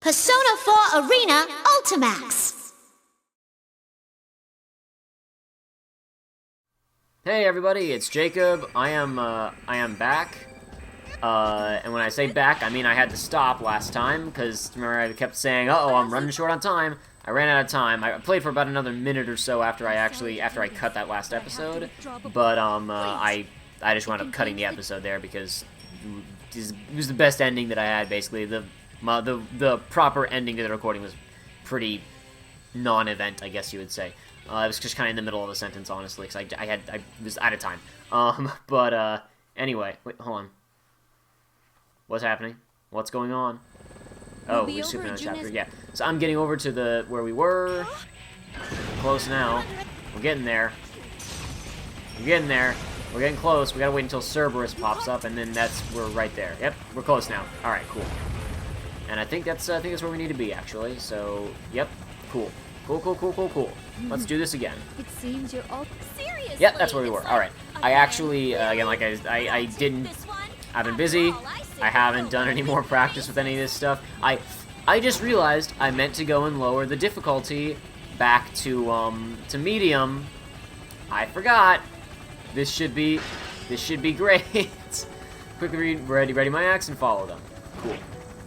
Persona 4 Arena Ultimax! Hey everybody, it's Jacob. I am back. And when I say back, I mean I had to stop last time, because remember I kept saying, uh-oh, I'm running short on time. I ran out of time. I played for about another minute or so after I cut that last episode, but I just wound up cutting the episode there because it was the best ending that I had. Basically, the proper ending to the recording was pretty non-event, I guess you would say. It was just kind of in the middle of a sentence, honestly, because I was out of time. Anyway, wait, hold on. What's happening? What's going on? Oh, we're skipping a chapter. Yeah. So I'm getting over to where we were. Close now. We're getting there. We're getting there. We're getting close. We gotta wait until Cerberus pops up, and then we're right there. Yep, we're close now. All right, cool. And I think that's where we need to be, actually. So, yep, cool. Cool. Let's do this again. It seems you're all serious. Yep, that's where we were. All right. I actually, again, like I didn't. I've been busy. I haven't done any more practice with any of this stuff. I just realized I meant to go and lower the difficulty back to medium. I forgot. This should be great. Quickly ready my axe and follow them. Cool.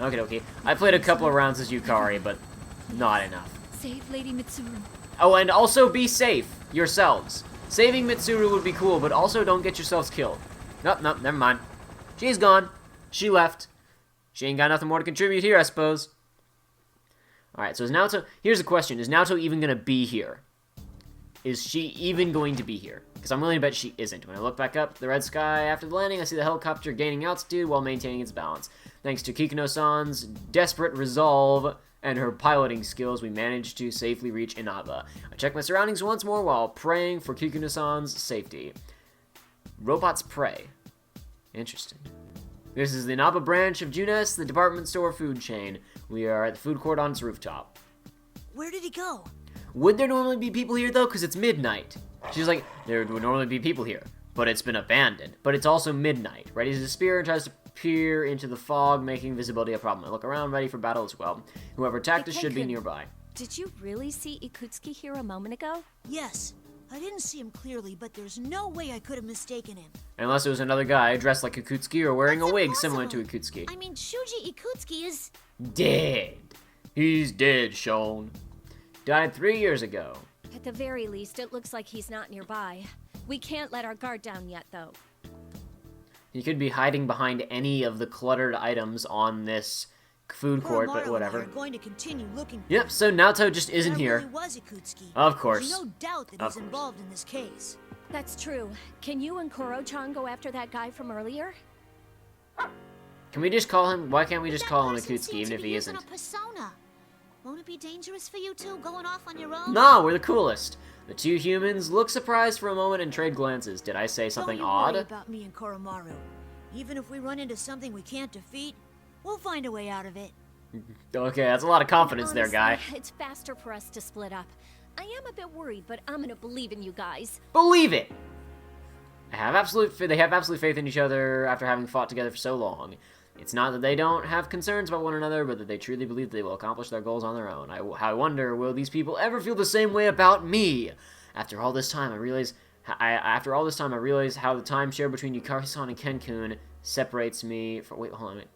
Okay. I played a couple of rounds as Yukari, but not enough. Save Lady Mitsuru. Oh, and also be safe yourselves. Saving Mitsuru would be cool, but also don't get yourselves killed. Nope, never mind. She's gone. She left. She ain't got nothing more to contribute here, I suppose. Alright, so is Naoto... Here's the question. Is Naoto even going to be here? Is she even going to be here? Because I'm willing to bet she isn't. When I look back up the red sky after the landing, I see the helicopter gaining altitude while maintaining its balance. Thanks to Kikuno-san's desperate resolve and her piloting skills, we managed to safely reach Inaba. I check my surroundings once more while praying for Kikuno-san's safety. Robots pray. Interesting. This is the Inaba branch of Junes, the department store food chain. We are at the food court on its rooftop. Where did he go? Would there normally be people here, though? Because it's midnight. She's like, there would normally be people here, but it's been abandoned. But it's also midnight. Ready to disappear and tries to peer into the fog, making visibility a problem. I look around, ready for battle as well. Whoever attacked us should be nearby. Did you really see Ikutsuki here a moment ago? Yes. I didn't see him clearly, but there's no way I could have mistaken him. Unless it was another guy dressed like Ikutsuki or wearing a wig similar to Ikutsuki. I mean, Shuji Ikutsuki is... dead. He's dead, Sean. Died 3 years ago. At the very least, it looks like he's not nearby. We can't let our guard down yet, though. He could be hiding behind any of the cluttered items on this food court, but whatever. Going to continue looking. Yep, so Naoto just isn't here. Really was Ikutsuki. Of course. There's no doubt that he's involved in this case. That's true. Can you and Koro-chan go after that guy from earlier? Can we just call him? Why can't we just call him Ikutsuki, even if he isn't? A persona. Won't it be dangerous for you two going off on your own? No, we're the coolest. The two humans look surprised for a moment and trade glances. Did I say something Don't you odd? worry about me and Koromaru. Even if we run into something we can't defeat, we'll find a way out of it. Okay, that's a lot of confidence there, guy. It's faster for us to split up. I am a bit worried, but I'm gonna believe in you guys. Believe it! They have absolute faith in each other after having fought together for so long. It's not that they don't have concerns about one another, but that they truly believe they will accomplish their goals on their own. I wonder, will these people ever feel the same way about me? After all this time, I realize how the time shared between Yukari-san and Ken-kun separates me from... Wait, hold on a minute.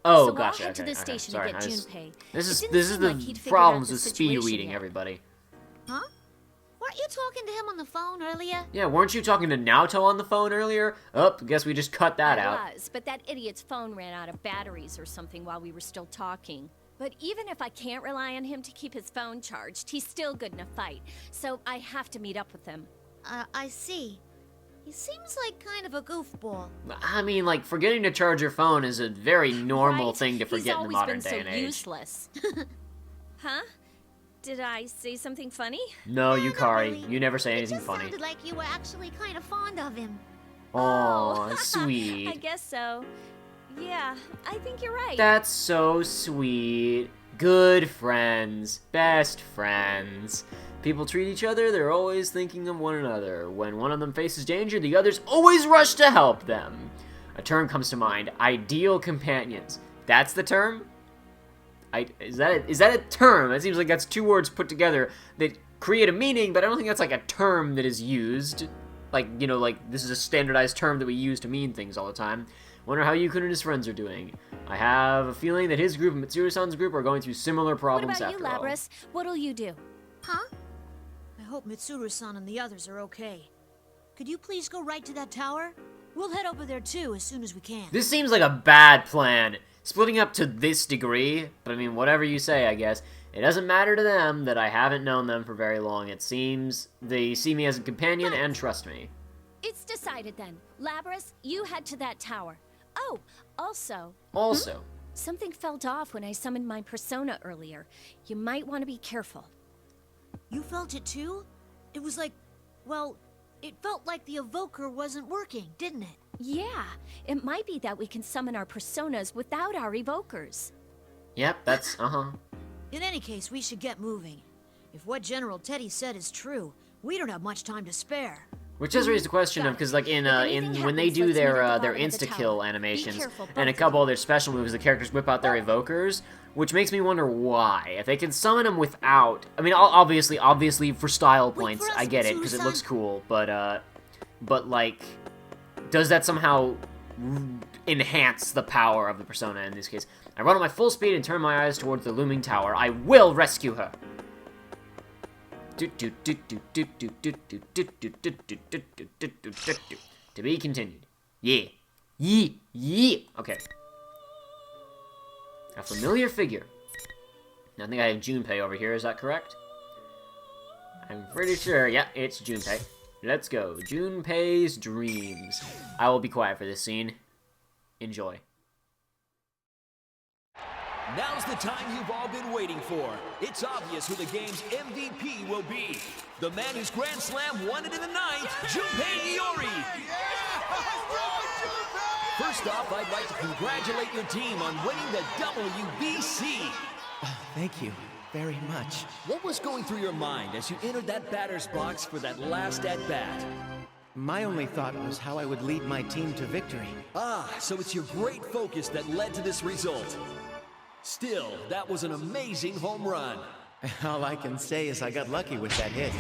Oh, so gotcha. I'll head to the Okay, station sorry. to get Junpei. This is like the he'd figured problems out with the speed situation reading, yet. everybody. Huh? Weren't you talking to him on the phone earlier? Yeah, weren't you talking to Naoto on the phone earlier? Oh, guess we just cut that out. I was, but that idiot's phone ran out of batteries or something while we were still talking. But even if I can't rely on him to keep his phone charged, he's still good in a fight. So I have to meet up with him. I see. He seems like kind of a goofball. I mean, like, forgetting to charge your phone is a very normal Right? thing to forget in the modern day and age. He's always been so useless. Huh? Did I say something funny? No, Not Yukari, really. you never say anything It just funny. sounded like you were actually kind of fond of him. Aw, I sweet. guess so. Yeah, I think you're right. That's so sweet. Good friends. Best friends. People treat each other, they're always thinking of one another. When one of them faces danger, the others always rush to help them. A term comes to mind, ideal companions. That's the term? Is that a term? It seems like that's two words put together that create a meaning, but I don't think that's like a term that is used. Like, you know, like this is a standardized term that we use to mean things all the time. Wonder how Yukun and his friends are doing. I have a feeling that his group and Mitsuru-san's group are going through similar problems What about you, after all. Labras? What'll you do? Huh? I hope Mitsuru-san and the others are okay. Could you please go right to that tower? We'll head over there too as soon as we can. This seems like a bad plan. Splitting up to this degree, but I mean, whatever you say, I guess. It doesn't matter to them that I haven't known them for very long. It seems they see me as a companion and trust me. It's decided then. Labras, you head to that tower. Oh, also... Something felt off when I summoned my persona earlier. You might want to be careful. You felt it too? It was like, well, it felt like the evoker wasn't working, didn't it? Yeah, it might be that we can summon our personas without our evokers. Yep, that's, In any case, we should get moving. If what General Teddy said is true, we don't have much time to spare. Which does raise the question of, because like in when they do their insta-kill animations and a couple other special moves, the characters whip out their evokers, which makes me wonder why. If they can summon them without, I mean, obviously for style points, I get it because it looks cool, but like, does that somehow enhance the power of the persona in this case? I run at my full speed and turn my eyes towards the looming tower. I will rescue her. To be continued. Yeah. Okay. A familiar figure. I think I have Junpei over here, is that correct? I'm pretty sure, yeah, it's Junpei. Let's go. Junpei's dreams. I will be quiet for this scene. Enjoy. Now's the time you've all been waiting for. It's obvious who the game's MVP will be. The man whose Grand Slam won it in the ninth, Junpei Iori. First off, I'd like to congratulate your team on winning the WBC. Thank you very much. What was going through your mind as you entered that batter's box for that last at-bat? My only thought was how I would lead my team to victory. Ah, so it's your great focus that led to this result. Still, that was an amazing home run. All I can say is I got lucky with that hit.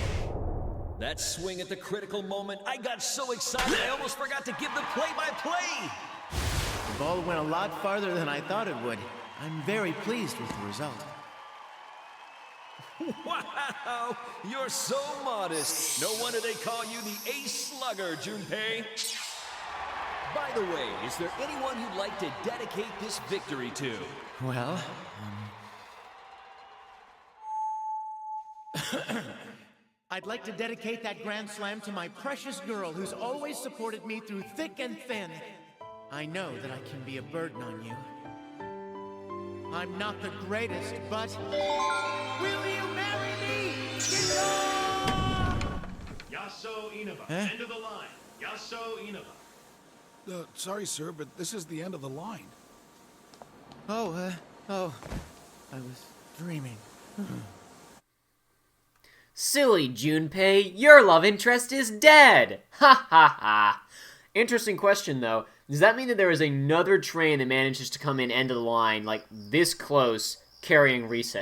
That swing at the critical moment, I got so excited I almost forgot to give the play-by-play. The ball went a lot farther than I thought it would. I'm very pleased with the result. Wow, you're so modest. No wonder they call you the ace slugger, Junpei. By the way, is there anyone you'd like to dedicate this victory to? Well, I'd like to dedicate that Grand Slam to my precious girl who's always supported me through thick and thin. I know that I can be a burden on you. I'm not the greatest, but will you marry me? Yasso Inaba, end of the line. Yasso Inaba. Sorry, sir, but this is the end of the line. I was dreaming. Silly Junpei, your love interest is dead! Ha ha ha! Interesting question, though. Does that mean that there is another train that manages to come in end of the line, like, this close, carrying Rise?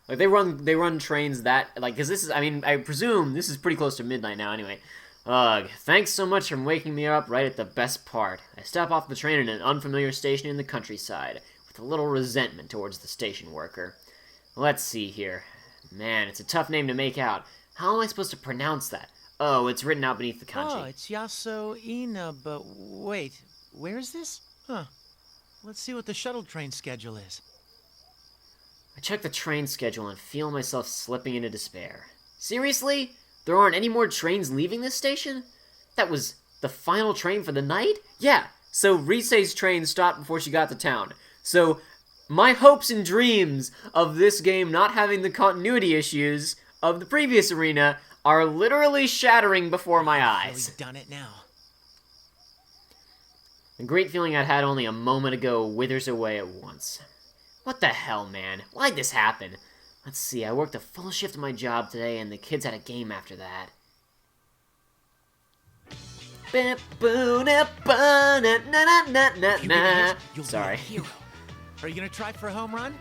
Like, they run trains that, like, because this is, I mean, I presume this is pretty close to midnight now, anyway. Ugh, thanks so much for waking me up right at the best part. I step off the train in an unfamiliar station in the countryside, with a little resentment towards the station worker. Let's see here. Man, it's a tough name to make out. How am I supposed to pronounce that? Oh, it's written out beneath the kanji. Oh, it's Yasso Ina, but wait, where is this? Huh. Let's see what the shuttle train schedule is. I check the train schedule and feel myself slipping into despair. Seriously? There aren't any more trains leaving this station? That was the final train for the night? Yeah, so Rise's train stopped before she got to town. So, my hopes and dreams of this game not having the continuity issues of the previous Arena are literally shattering before my eyes. Really done it now. The great feeling I'd had only a moment ago withers away at once. What the hell, man? Why'd this happen? Let's see, I worked a full shift at my job today, and the kids had a game after that. You'll Sorry. be a hero. Are you gonna try for a home run?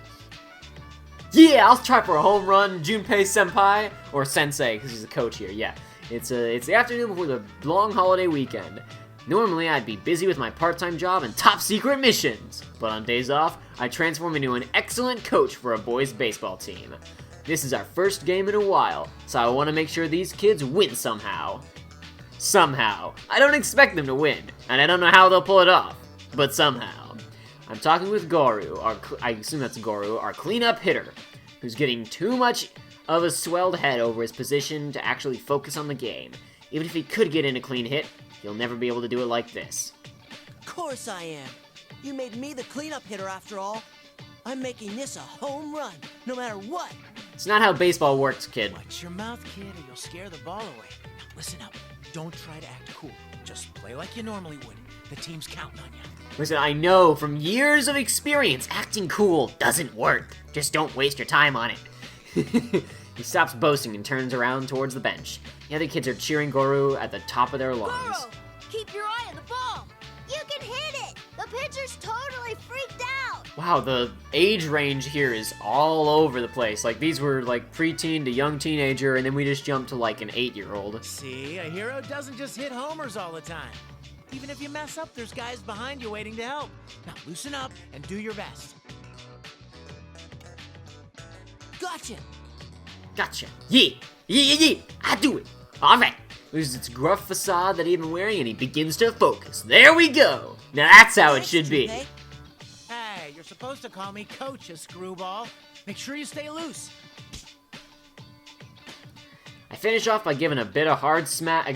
Yeah, I'll try for a home run, Junpei senpai, or sensei, because he's a coach here, yeah. It's the afternoon before the long holiday weekend. Normally, I'd be busy with my part-time job and top-secret missions, but on days off, I transform into an excellent coach for a boys' baseball team. This is our first game in a while, so I want to make sure these kids win somehow. Somehow. I don't expect them to win, and I don't know how they'll pull it off, but somehow. I'm talking with Goru, I assume that's Goru, our cleanup hitter, who's getting too much of a swelled head over his position to actually focus on the game. Even if he could get in a clean hit, he'll never be able to do it like this. Of course I am. You made me the cleanup hitter after all. I'm making this a home run, no matter what. It's not how baseball works, kid. Watch your mouth, kid, or you'll scare the ball away. Now, listen up. Don't try to act cool. Just play like you normally would. The team's counting on you. Listen, I know from years of experience, acting cool doesn't work. Just don't waste your time on it. He stops boasting and turns around towards the bench. The other kids are cheering Goru at the top of their lungs. Goro, keep your eye on the ball. You can hit it. The pitcher's totally freaked out. Wow, the age range here is all over the place. Like, these were like preteen to young teenager, and then we just jumped to like an 8-year-old. See, a hero doesn't just hit homers all the time. Even if you mess up, there's guys behind you waiting to help. Now loosen up and do your best. Gotcha. Gotcha. Yeah. I do it. All right. Loses its gruff facade that he'd been wearing, and he begins to focus. There we go. Now that's how it should be. Hey, you're supposed to call me Coach, a screwball. Make sure you stay loose. I finish off by giving a bit of a hard smack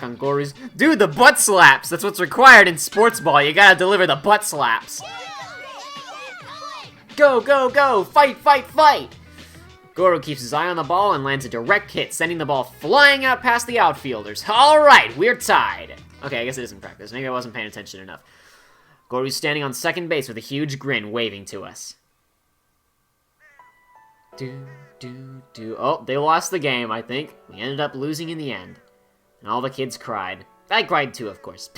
on Goru's. Dude, the butt slaps. That's what's required in sports ball. You gotta deliver the butt slaps. Go! Fight! Goru keeps his eye on the ball and lands a direct hit, sending the ball flying out past the outfielders. Alright, we're tied. Okay, I guess it isn't practice. Maybe I wasn't paying attention enough. Goru's standing on second base with a huge grin, waving to us. Oh, they lost the game, I think. We ended up losing in the end. And all the kids cried. I cried too, of course.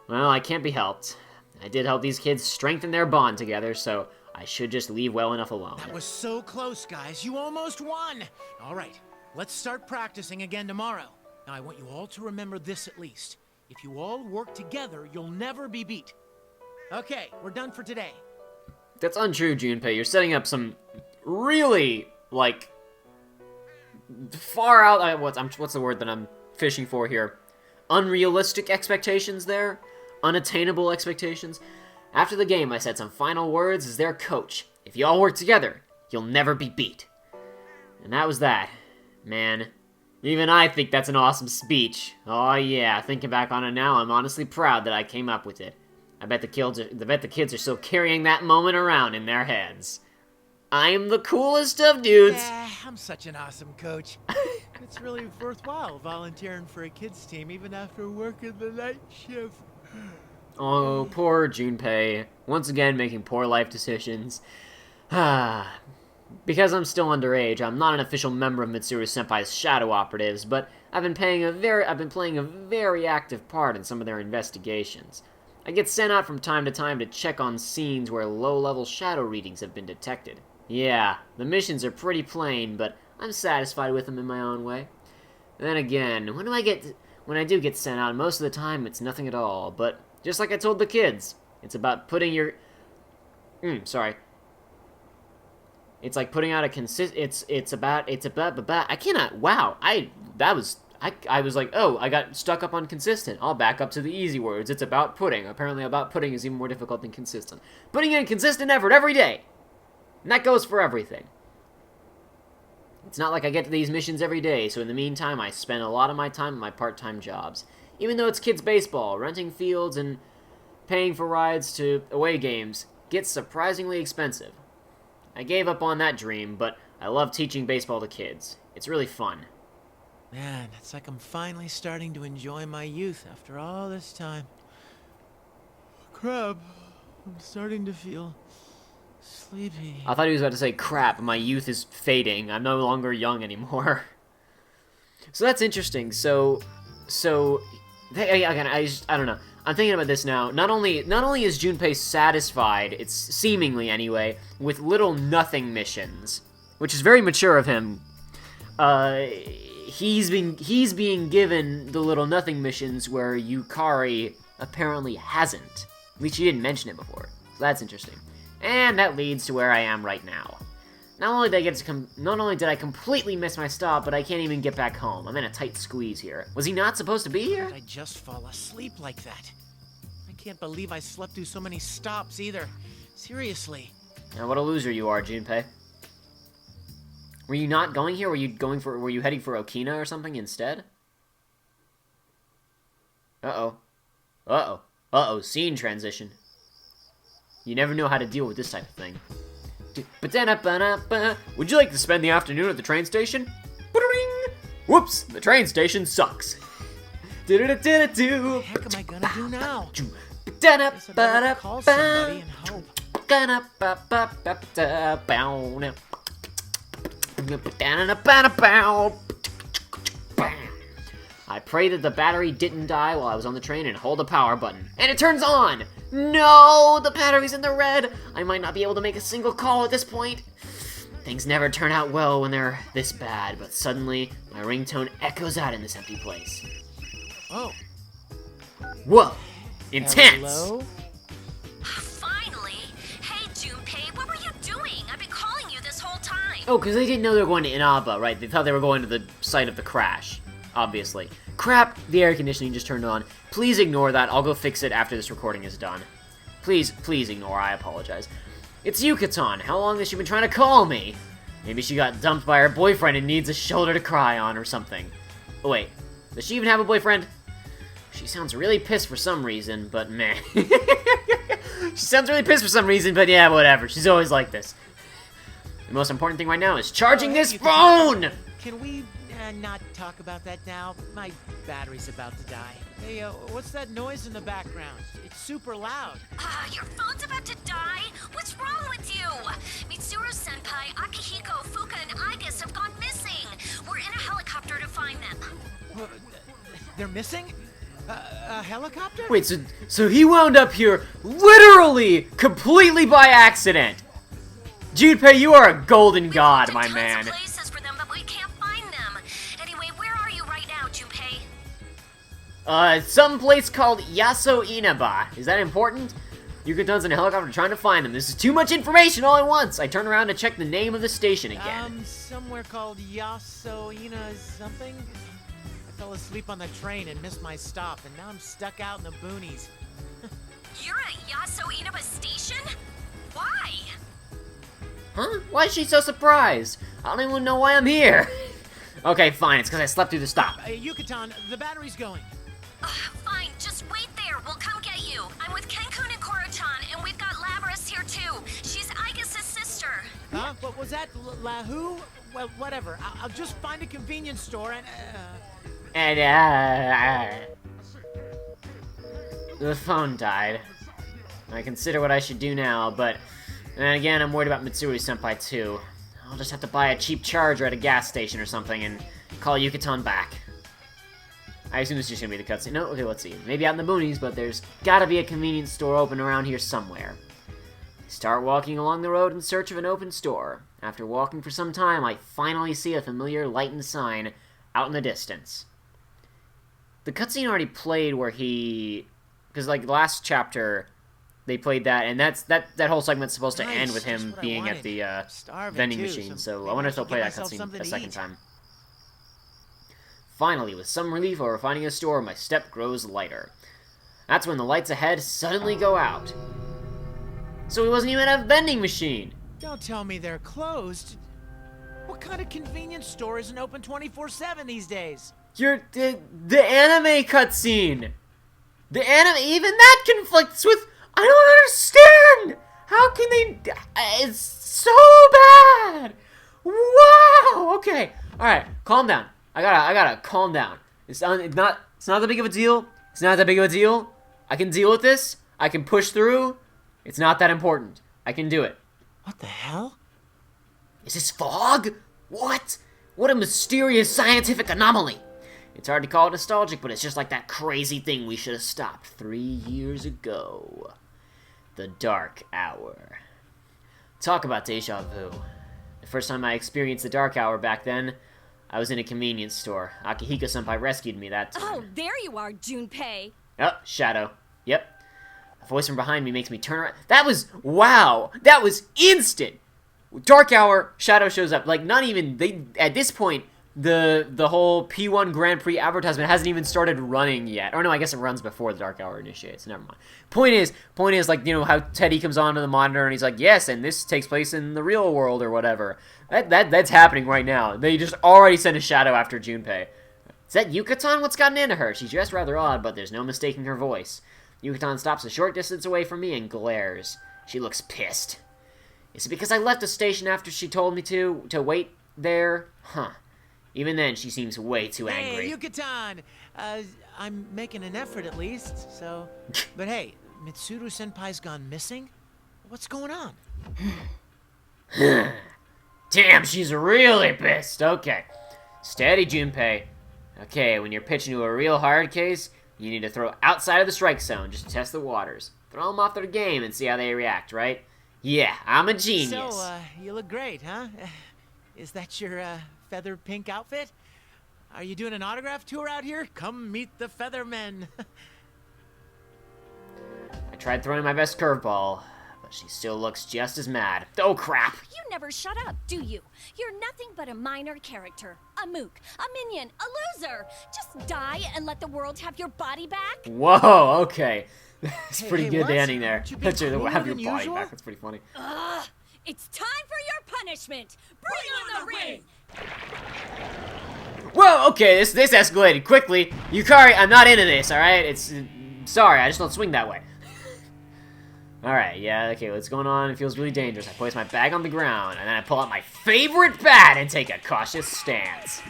Well, I can't be helped. I did help these kids strengthen their bond together, so I should just leave well enough alone. That was so close, guys. You almost won. All right, let's start practicing again tomorrow. Now, I want you all to remember this at least. If you all work together, you'll never be beat. Okay, we're done for today. That's untrue, Junpei. You're setting up some really, like, far out... What's the word that I'm fishing for here? Unrealistic expectations there? Unattainable expectations? After the game, I said some final words as their coach. If you all work together, you'll never be beat. And that was that. Man, even I think that's an awesome speech. Oh yeah, thinking back on it now, I'm honestly proud that I came up with it. I bet the kids are still carrying that moment around in their heads. I'm the coolest of dudes. Yeah, I'm such an awesome coach. It's really worthwhile volunteering for a kids team even after working the night shift. Oh, poor Junpei. Once again making poor life decisions. Because I'm still underage, I'm not an official member of Mitsuru Senpai's shadow operatives, but I've been playing a very active part in some of their investigations. I get sent out from time to time to check on scenes where low-level shadow readings have been detected. Yeah, the missions are pretty plain, but I'm satisfied with them in my own way. Then again, when I do get sent out, most of the time it's nothing at all, but just like I told the kids, it's about putting your... It's like putting out a it's about, I cannot, wow, I was like, oh, I got stuck up on consistent. I'll back up to the easy words. It's about putting. Apparently about putting is even more difficult than consistent. Putting in consistent effort every day. And that goes for everything. It's not like I get to these missions every day, so in the meantime, I spend a lot of my time at my part-time jobs. Even though it's kids' baseball, renting fields and paying for rides to away games gets surprisingly expensive. I gave up on that dream, but I love teaching baseball to kids. It's really fun. Man, it's like I'm finally starting to enjoy my youth after all this time. Crap, I'm starting to feel sleepy. I thought he was about to say, crap, my youth is fading. I'm no longer young anymore. So that's interesting. So, again, I don't know. I'm thinking about this now. Not only is Junpei satisfied, it's seemingly anyway, with little nothing missions, which is very mature of him. He's being given the little nothing missions where Yukari apparently hasn't. At least she didn't mention it before. So that's interesting. And that leads to where I am right now. Not only did I completely miss my stop, but I can't even get back home. I'm in a tight squeeze here. Was he not supposed to be here? I just fall asleep like that. I can't believe I slept through so many stops either. Seriously. Now, what a loser you are, Junpei. Were you not going here? Were you heading for Okina or something instead? Uh-oh. Uh-oh. Uh-oh, scene transition. You never know how to deal with this type of thing. Would you like to spend the afternoon at the train station? Whoops, the train station sucks. What the heck am I gonna do now? Guess I better call somebody and hope. I pray that the battery didn't die while I was on the train and hold the power button. And it turns on! No! The battery's in the red! I might not be able to make a single call at this point. Things never turn out well when they're this bad, but suddenly, my ringtone echoes out in this empty place. Oh. Whoa! Intense! Hello? Finally! Hey, Junpei, what were you doing? I've been calling you this whole time. Oh, because they didn't know they were going to Inaba, right? They thought they were going to the site of the crash, obviously. Crap, the air conditioning just turned on. Please ignore that. I'll go fix it after this recording is done. Please ignore. I apologize. It's Yukaton. How long has she been trying to call me? Maybe she got dumped by her boyfriend and needs a shoulder to cry on or something. Oh, wait. Does she even have a boyfriend? She sounds really pissed for some reason, but meh. She sounds really pissed for some reason, but yeah, whatever. She's always like this. The most important thing right now is charging this phone! Can we not talk about that now? My battery's about to die. Hey, what's that noise in the background? It's super loud. Your phone's about to die? What's wrong with you? Mitsuru-senpai, Akihiko, Fuka, and Igus have gone missing. We're in a helicopter to find them. They're missing? A helicopter? Wait, so he wound up here literally, completely by accident. Junpei, you are a golden god, my man. Places for them, but we can't find them. Anyway, where are you right now, Junpei? Some place called Yaso Inaba. Is that important? Yukaton's in a helicopter trying to find them. This is too much information all at once. I turn around to check the name of the station again. Somewhere called Yasoina something? I fell asleep on the train and missed my stop, and now I'm stuck out in the boonies. You're at Yaso Inaba Station? Why? Huh? Why is she so surprised? I don't even know why I'm here. Okay, fine. It's because I slept through the stop. Yukaton, the battery's going. Fine, just wait there. We'll come get you. I'm with Kenkun and Koro-chan, and we've got Labrys here too. She's Igus' sister. Huh? What was that? Lahu? Well, whatever. I'll just find a convenience store and, The phone died. I consider what I should do now, but then again, I'm worried about Mitsuru-senpai too. I'll just have to buy a cheap charger at a gas station or something and call Yukaton back. I assume this is just gonna be the cutscene. No? Okay, let's see. Maybe out in the boonies, but there's gotta be a convenience store open around here somewhere. I start walking along the road in search of an open store. After walking for some time, I finally see a familiar lightened sign out in the distance. The cutscene already played where he... Because, like, last chapter, they played that, and that whole segment's supposed to end with him being at the vending machine, so I wonder if they'll play that cutscene a second time. Finally, with some relief over finding a store, my step grows lighter. That's when the lights ahead suddenly go out. So he wasn't even at a vending machine! Don't tell me they're closed. What kind of convenience store isn't open 24/7 these days? The anime cutscene! The anime, even that conflicts with... I don't understand! How can they... It's so bad! Wow! Okay, alright, calm down. I gotta calm down. It's not that big of a deal. It's not that big of a deal. I can deal with this. I can push through. It's not that important. I can do it. What the hell? Is this fog? What? What a mysterious scientific anomaly. It's hard to call it nostalgic, but it's just like that crazy thing we should have stopped 3 years ago. The Dark Hour. Talk about deja vu. The first time I experienced the Dark Hour back then, I was in a convenience store. Akihiko-senpai rescued me that time. Oh, there you are, Junpei. Oh, Shadow. Yep. A voice from behind me makes me turn around. That was, wow! That was instant! Dark Hour, Shadow shows up. Like, not even, at this point, the whole P1 Grand Prix advertisement hasn't even started running yet. Or no, I guess it runs before the Dark Hour initiates. Never mind. Point is, like, you know, how Teddy comes onto the monitor and he's like, yes, and this takes place in the real world or whatever. That's happening right now. They just already sent a Shadow after Junpei. Is that Yucatan? What's gotten into her? She's dressed rather odd, but there's no mistaking her voice. Yucatan stops a short distance away from me and glares. She looks pissed. Is it because I left the station after she told me to wait there? Huh. Even then, she seems way too angry. Hey, Yucatan! I'm making an effort at least, so... But hey, Mitsuru-senpai's gone missing? What's going on? Damn, she's really pissed. Okay. Steady, Junpei. Okay, when you're pitching to a real hard case, you need to throw outside of the strike zone just to test the waters. Throw them off their game and see how they react, right? Yeah, I'm a genius. So, you look great, huh? Is that your, feather pink outfit? Are you doing an autograph tour out here? Come meet the Feathermen. I tried throwing my best curveball, but she still looks just as mad. Oh, crap! You never shut up, do you? You're nothing but a minor character. A mook, a minion, a loser. Just die and let the world have your body back? Whoa, okay. That's pretty good what? ending there. Aren't you being cooler Have your than body usual? back. That's pretty funny. Ugh! It's time for your punishment! Bring on the ring! Whoa, okay, this escalated quickly. Yukari, I'm not into this, alright? It's... sorry, I just don't swing that way. Alright, yeah, okay, what's going on? It feels really dangerous. I place my bag on the ground, and then I pull out my favorite bat and take a cautious stance.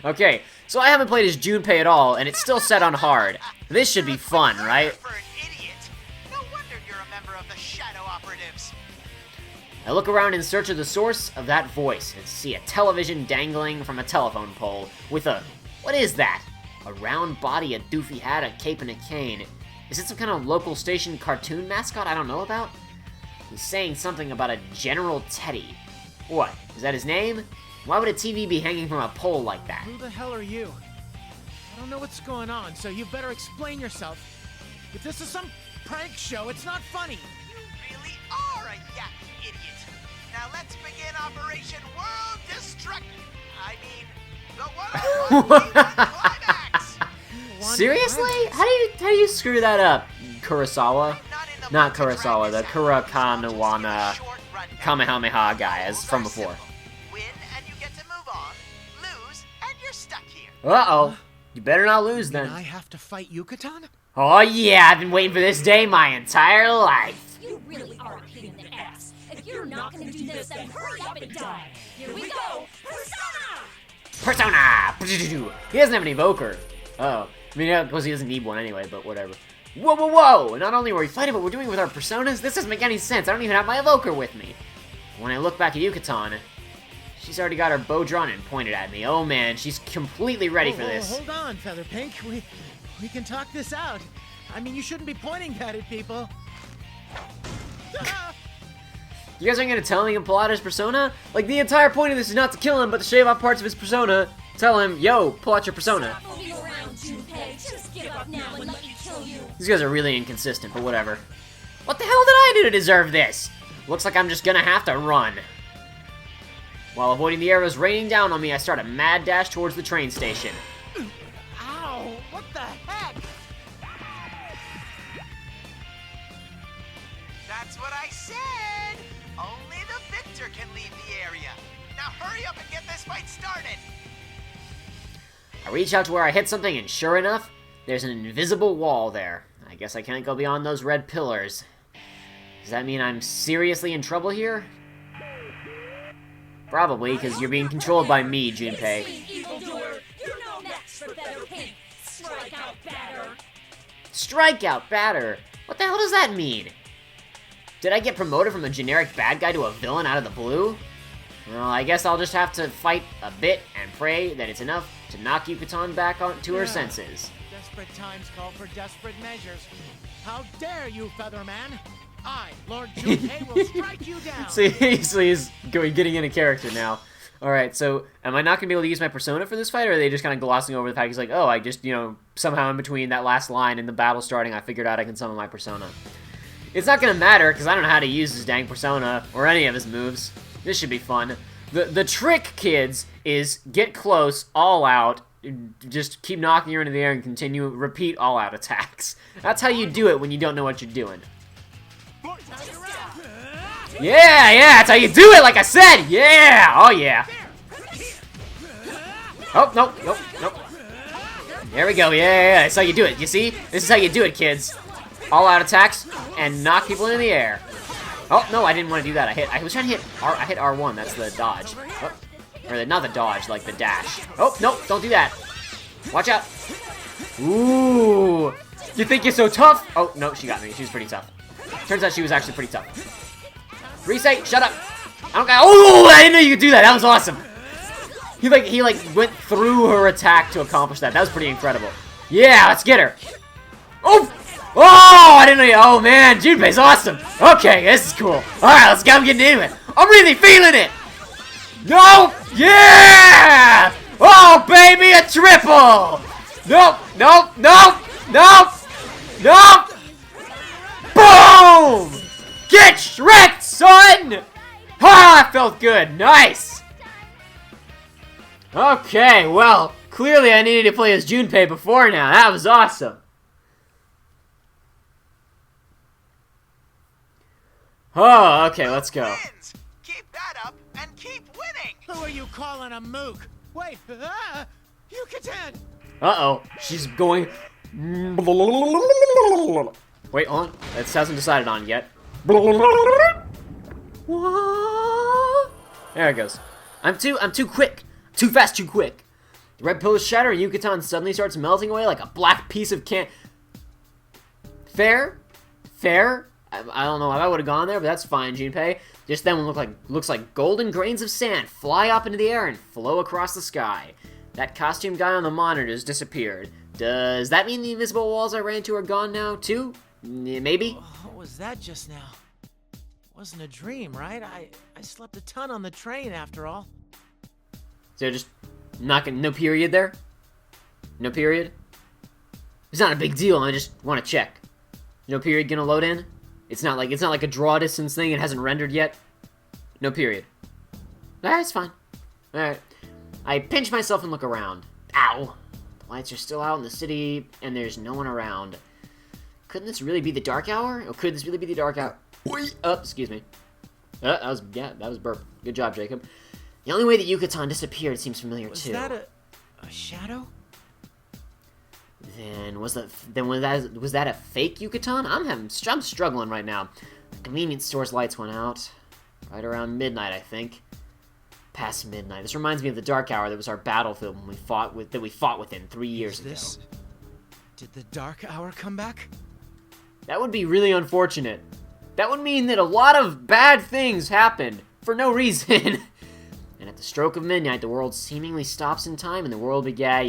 Okay, so I haven't played as Junpei at all, and it's still set on hard. This should be fun, right? For an idiot. No wonder you're a member of the Shadow Operatives. I look around in search of the source of that voice and see a television dangling from a telephone pole with a... what is that? A round body, a doofy hat, a cape, and a cane. Is it some kind of local station cartoon mascot I don't know about? He's saying something about a General Teddy. What? Is that his name? Why would a TV be hanging from a pole like that? Who the hell are you? I don't know what's going on, so you better explain yourself. If this is some prank show, it's not funny. You really are a yappy idiot. Now let's begin Operation World Destruct... I mean, the World Climax! Seriously? How do you screw that up, Kurosawa? Not Kurosawa, the Kurakanawana Kamehameha guy, as from before. Win and you get to move on. Lose and you're stuck here. Uh-oh. You better not lose Then then. I have to fight Yucatan? Oh yeah, I've been waiting for this day my entire life. You really are a pain in the ass. If you're not gonna do this, then hurry up and die. Here we go! Persona! Persona! He doesn't have an evoker. Oh. I mean, yeah, because he doesn't need one anyway, but whatever. Whoa, whoa, whoa! Not only are we fighting, but we're doing it with our personas? This doesn't make any sense. I don't even have my evoker with me. When I look back at Yucatan, she's already got her bow drawn and pointed at me. Oh man, she's completely ready for this. Hold on, Feather Pink. We can talk this out. I mean, you shouldn't be pointing that at people. You guys aren't gonna tell him to pull out his persona? Like, the entire point of this is not to kill him, but to shave off parts of his persona. Tell him, yo, pull out your persona. Stop moving around, Junpei. Just give up now and let me kill you. These guys are really inconsistent, but whatever. What the hell did I do to deserve this? Looks like I'm just gonna have to run. While avoiding the arrows raining down on me, I start a mad dash towards the train station. Ow! What the heck? That's what I said. Only the victor can leave the area. Now hurry up and get this fight started. I reach out to where I hit something, and sure enough, there's an invisible wall there. I guess I can't go beyond those red pillars. Does that mean I'm seriously in trouble here? Probably, because you're being controlled by me, Junpei. Evildoer, you're no match for Feather Pink. Strike out, batter. Strike out, batter? What the hell does that mean? Did I get promoted from a generic bad guy to a villain out of the blue? Well, I guess I'll just have to fight a bit and pray that it's enough to knock Yucatan back to her senses. Desperate times call for desperate measures. How dare you, Featherman? I, Lord Junpei, will strike you down! See, he's getting into character now. Alright, so am I not going to be able to use my persona for this fight, or are they just kind of glossing over the fact he's like, oh, I just, somehow in between that last line and the battle starting, I figured out I can summon my persona. It's not going to matter, because I don't know how to use his dang persona, or any of his moves. This should be fun. The trick, kids, is get close, all out, just keep knocking her into the air and repeat all out attacks. That's how you do it when you don't know what you're doing. Yeah, that's how you do it, like I said! Yeah! Oh, yeah. Oh, nope. There we go, yeah, that's how you do it, you see? This is how you do it, kids. All out attacks, and knock people into the air. Oh, no, I didn't want to do that. I was trying to hit I hit R1, that's the dodge. Oh, or not the dodge, like the dash. Oh, no, don't do that. Watch out. Ooh. You think you're so tough? Oh, no, she got me. She was pretty tough. Turns out she was actually pretty tough. Reset, shut up. I don't got. Oh, I didn't know you could do that. That was awesome. He went through her attack to accomplish that. That was pretty incredible. Yeah, let's get her. Oh! Oh, I didn't know you. Oh, man, Junpei's awesome. Okay, this is cool. All right, let's go. I'm getting into it. I'm really feeling it. No! Yeah! Oh, baby, a triple! Nope. Boom! Get wrecked, son! Ha! That felt good. Nice. Okay, well, clearly I needed to play as Junpei before now. That was awesome. Oh, okay, let's go. Wins. Keep that up and keep winning. Who are you calling a mook? Wait, Yucatan! Uh-oh, she's going... Wait, hold on. It hasn't decided on yet. There it goes. I'm too quick. Too fast, too quick. The red pillars shatter and Yucatan suddenly starts melting away like a black piece of Fair? I don't know if I would have gone there, but that's fine, Junpei. Just then looks like golden grains of sand fly up into the air and flow across the sky. That costume guy on the monitors disappeared. Does that mean the invisible walls I ran into are gone now, too? Maybe? What was that just now? It wasn't a dream, right? I slept a ton on the train, after all. So just no period there? No period? It's not a big deal, I just want to check. No period gonna load in? It's not like a draw distance thing, it hasn't rendered yet. No period. Alright, it's fine. Alright. I pinch myself and look around. Ow! The lights are still out in the city, and there's no one around. Couldn't this really be the dark hour? Or could this really be the dark hour? Oh, excuse me. That was burp. Good job, Jacob. The only way that Yucatan disappeared seems familiar too. Was that a shadow? Then was that a fake Yucatan? I'm struggling right now. The convenience store's lights went out right around midnight, I think. Past midnight. This reminds me of the dark hour that was our battlefield when we fought within 3 years ago. Did the dark hour come back? That would be really unfortunate. That would mean that a lot of bad things happened for no reason. And at the stroke of midnight, the world seemingly stops in time, and the world we know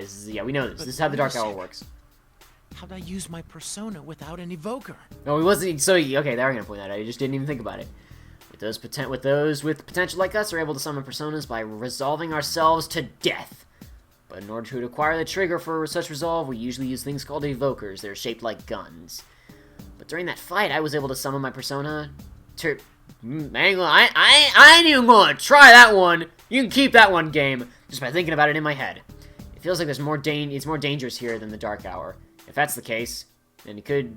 this. This is how the dark hour works. How'd I use my persona without an evoker? Oh, he wasn't. So okay, they are gonna point that out. You just didn't even think about it. Those with potential like us are able to summon personas by resolving ourselves to death. But in order to acquire the trigger for such resolve, we usually use things called evokers. They're shaped like guns. But during that fight, I was able to summon my persona to... I ain't even gonna try that one. You can keep that one, game, just by thinking about it in my head. It feels like it's more dangerous here than the Dark Hour. If that's the case, then could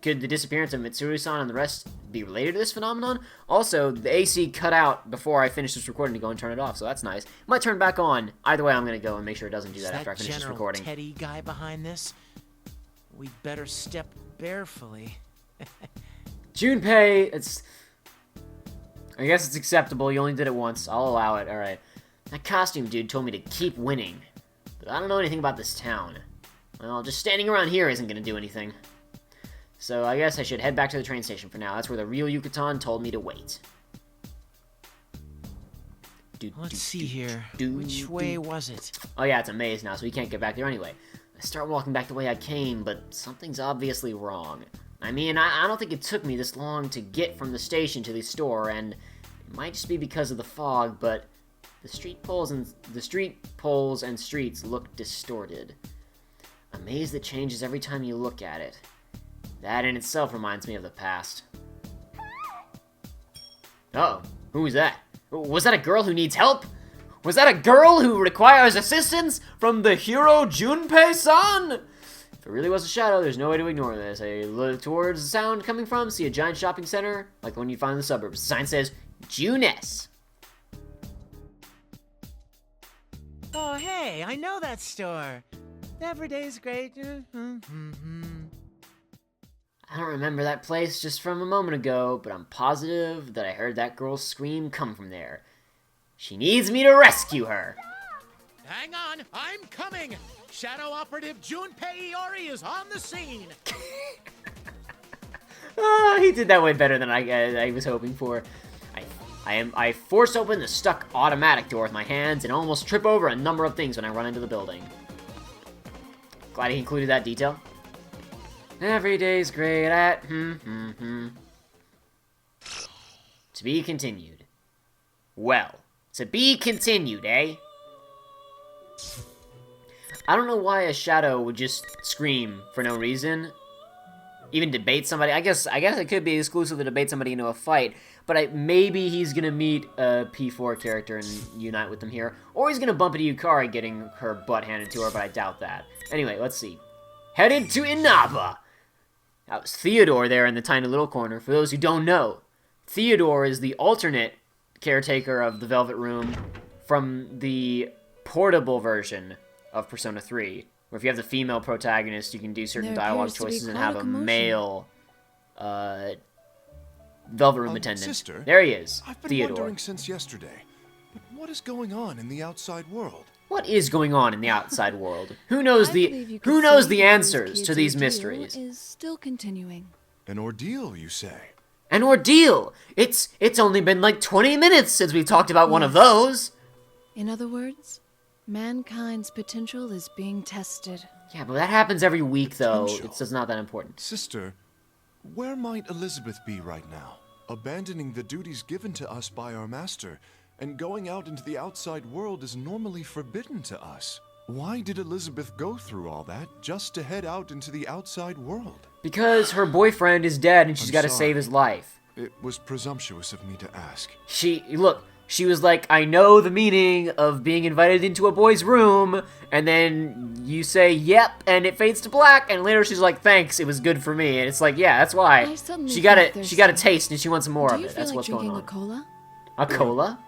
the disappearance of Mitsuru-san and the rest be related to this phenomenon? Also, the AC cut out before I finished this recording to go and turn it off, so that's nice. It might turn back on. Either way, I'm gonna go and make sure it doesn't do that after I finish this recording. Is that General Teddy guy behind this? We'd better step barefully. Junpei, I guess it's acceptable. You only did it once. I'll allow it. Alright. That costume dude told me to keep winning. But I don't know anything about this town. Well, just standing around here isn't going to do anything. So I guess I should head back to the train station for now. That's where the real Yucatan told me to wait. Let's see here. Which way was it? Oh yeah, it's a maze now, so we can't get back there anyway. I start walking back the way I came, but something's obviously wrong. I mean, I don't think it took me this long to get from the station to the store, and it might just be because of the fog, but the street poles and streets look distorted. A maze that changes every time you look at it. That in itself reminds me of the past. Uh-oh, who was that? Was that a girl who needs help? Was that a girl who requires assistance from the hero Junpei-san? If it really was a shadow, there's no way to ignore this. I look towards the sound coming from, see a giant shopping center, like the one you find in the suburbs. The sign says, Junes. Oh, hey, I know that store. Every day's great. I don't remember that place just from a moment ago, but I'm positive that I heard that girl's scream come from there. She needs me to rescue her. Hang on, I'm coming. Shadow Operative Junpei Iori is on the scene. Oh, he did that way better than I was hoping for. I force open the stuck automatic door with my hands and almost trip over a number of things when I run into the building. Glad he included that detail. Every day's great at To be continued. Well, to be continued, eh? I don't know why a shadow would just scream for no reason. Even debate somebody. I guess it could be exclusive to debate somebody into a fight. But maybe he's gonna meet a P4 character and unite with them here. Or he's gonna bump into Yukari getting her butt handed to her, but I doubt that. Anyway, let's see. Headed to Inaba! That was Theodore there in the tiny little corner. For those who don't know, Theodore is the alternate caretaker of the Velvet Room from the portable version of Persona 3. Where if you have the female protagonist, you can do certain dialogue choices and have a male Velvet Room attendant. Sister, there he is, I've been Theodore. wondering since yesterday, but what is going on in the outside world? What is going on in the outside world? Who knows the answers to these mysteries? Is still continuing. An ordeal, you say? An ordeal. It's only been like 20 minutes since we talked about one of those. In other words, mankind's potential is being tested. Yeah, but that happens every week, though. It's just not that important. Sister, where might Elizabeth be right now? Abandoning the duties given to us by our master, and going out into the outside world is normally forbidden to us. Why did Elizabeth go through all that just to head out into the outside world? Because her boyfriend is dead and she's got to save his life. It was presumptuous of me to ask. She was like, I know the meaning of being invited into a boy's room, and then you say, yep, and it fades to black, and later she's like, thanks, it was good for me, and it's like, yeah, that's why. She got a taste, and she wants more of it. That's what's going on. A cola? A cola?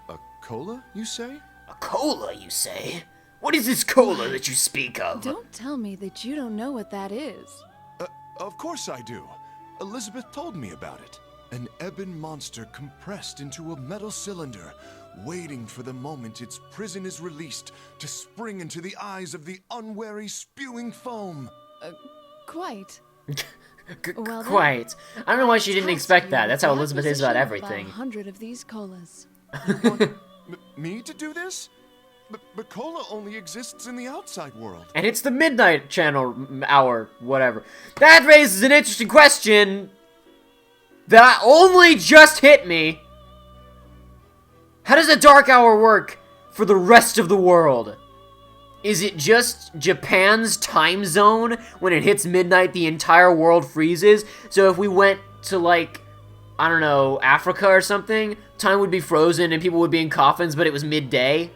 A cola, you say? A cola, you say? What is this cola that you speak of? Don't tell me that you don't know what that is. Of course I do. Elizabeth told me about it. An ebon monster compressed into a metal cylinder, waiting for the moment its prison is released to spring into the eyes of the unwary spewing foam. Quite. Well, quite. I don't know why she didn't expect that. That's how Elizabeth is about everything. 100 of these colas. Me to do this? But cola only exists in the outside world. And it's the midnight channel hour, whatever. That raises an interesting question that only just hit me. How does a dark hour work for the rest of the world? Is it just Japan's time zone? When it hits midnight, the entire world freezes? So if we went to, like, I don't know, Africa or something, time would be frozen and people would be in coffins, but it was midday?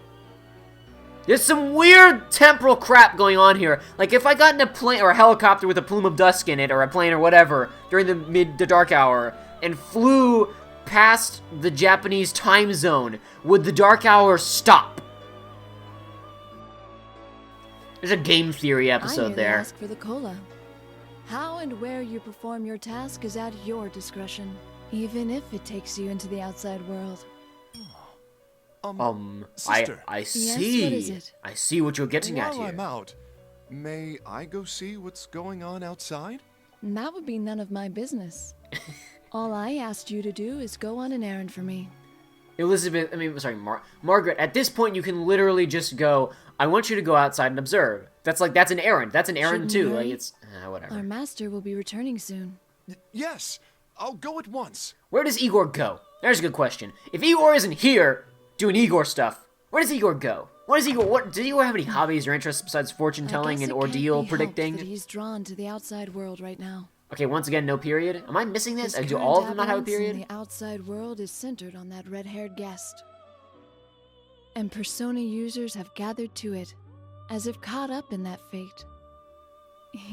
There's some weird temporal crap going on here. Like, if I got in a plane or a helicopter with a plume of dusk in it, or a plane or whatever, during the dark hour, and flew past the Japanese time zone, would the dark hour stop? There's a game theory episode there. Ask for the cola. How and where you perform your task is at your discretion, even if it takes you into the outside world. Sister. I see. Yes, what is it? I see what you're getting at here. While I'm out, may I go see what's going on outside? That would be none of my business. All I asked you to do is go on an errand for me. Elizabeth, Margaret, at this point you can literally just go, I want you to go outside and observe. That's an errand. That's an errand too. Like, it's, whatever. Our master will be returning soon. Yes, I'll go at once. Where does Igor go? There's a good question. If Igor isn't here doing Igor stuff, where does Igor go? Does Igor have any hobbies or interests besides fortune telling and ordeal predicting? That he's drawn to the outside world right now. Okay, once again, no period. Am I missing this? His Do all of them not have a current period? in the outside world is centered on that red-haired guest. And Persona users have gathered to it, as if caught up in that fate.